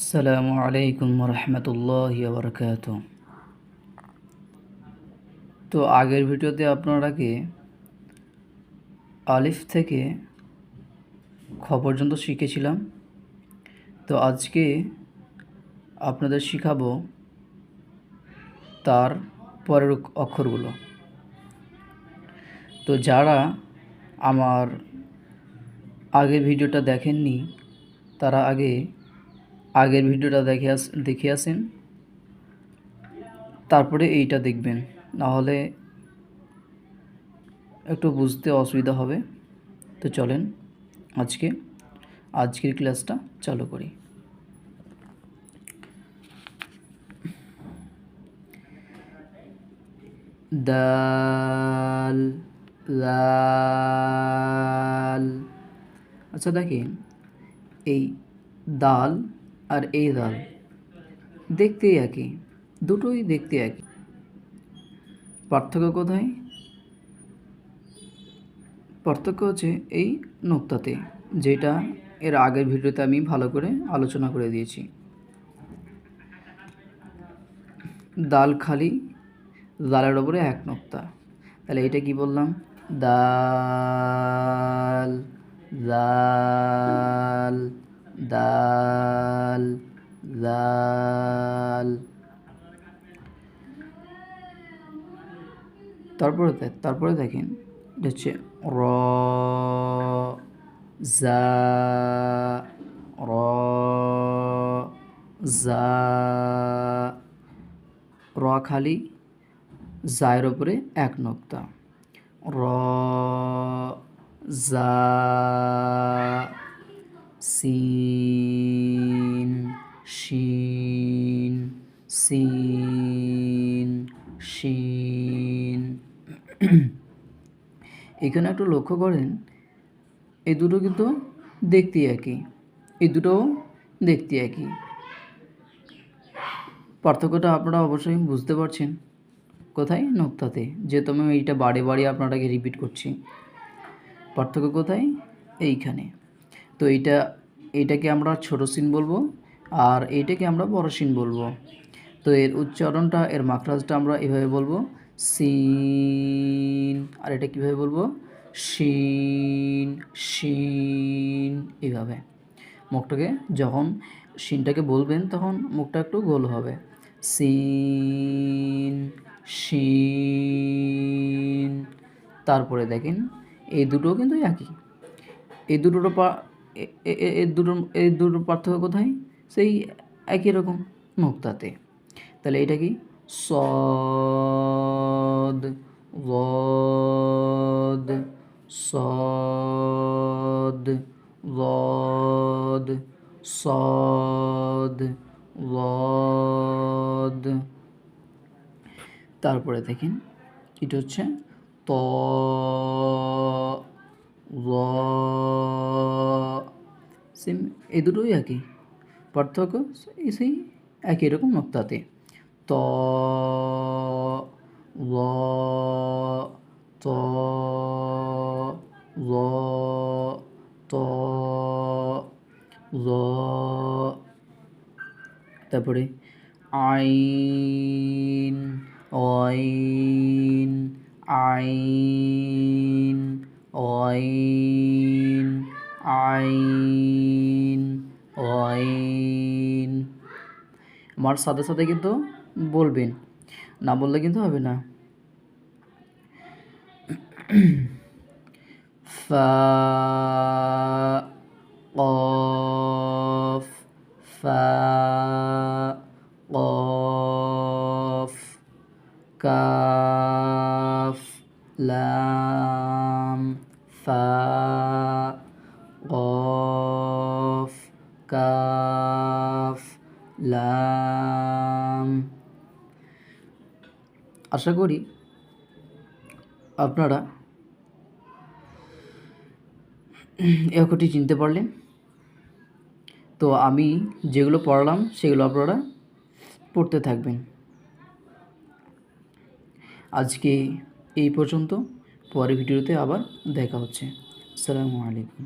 আসসালামু আলাইকুম রহমতুল্লাহি ওয়া বারাকাতুহু। তো আগের ভিডিওতে আপনারাকে আলিফ থেকে খ পর্যন্ত শিখেছিলাম। তো আজকে আপনাদের শিখাবো তার পরের অক্ষরগুলো। তো যারা আমার আগের ভিডিওটা দেখেননি তারা আগের ভিডিওটা দেখে আসেন, তারপরে এইটা দেখবেন, নাহলে একটু বুঝতে অসুবিধা হবে। তো চলেন আজকের ক্লাসটা চালু করি। দাল, লাল। আচ্ছা দেখেন, এই দাল আর এই দাল দেখতে একই, দুটোই দেখতে একই। পার্থক্য কোথায়? পার্থক্য হচ্ছে এই নোক্তাতে, যেটা এর আগের ভিডিওতে আমি ভালো করে আলোচনা করে দিয়েছি। দাল খালি, দালের ওপরে এক নোক্তা। তাহলে এটা কি বললাম? দাল, দাল, দাল, দাল। তারপরে দেখেন, এটা হচ্ছে র, জা, র, জা। র খালি, জায়ের ওপরে এক নোক্তা। র, জা, সিন, শিন, সিন, শিন। এখানে একটু লক্ষ্য করেন, এই দুটো কিন্তু দেখতে একই, এই দুটোও দেখতে একই। পার্থক্যটা আপনারা অবশ্যই বুঝতে পারছেন কোথায়? নোক্তাতে। যেহেতু আমি এইটা বারে বারে আপনারাকে রিপিট করছি। পার্থক্য কোথায়? এইখানে। তো এইটাকে আমরা ছোটো সিন বলবো, আর এইটাকে আমরা বড় সিন বলবো। তো এর উচ্চারণটা, এর মাখরাজটা আমরা এভাবে বলবো, সিন। আর এটা কীভাবে বলবো? শিন, শিন। এইভাবে মুখটাকে, যখন শিনটাকে বলবেন তখন মুখটা একটু গোল হবে। সিন, শিন। তারপরে দেখেন, এই দুটোও কিন্তু একই। এই দুটোর পার্থক্য কোথায়? সেই একই রকম নোক্তাতে। তাহলে এটা কি? সদ, গদ, সদ, গদ, সদ, গদ। তারপরে দেখেন, এটা হচ্ছে ত, র। সেম, এই দুটোই একই, পার্থক্য সেই একই রকম নোক্তাতে। ত, র, ত, র, ত, র। তারপরে আইন, অইন, আইন, অইন, আইন, অইন। আমার সাথে সাথে কিন্তু বলবেন, না বললে কিন্তু হবে না। ফা, কফ, ফা, কফ, কাফ, লাম, ফা, কফ, কাফ, লাম। আশা করি আপনারা এই অক্ষরটি চিনতে পারলেন। তো আমি যেগুলো পড়ালাম সেগুলো আপনারা পড়তে থাকবেন। আজকে এই পর্যন্ত, পরের ভিডিওতে আবার দেখা হচ্ছে। আসসালামু আলাইকুম।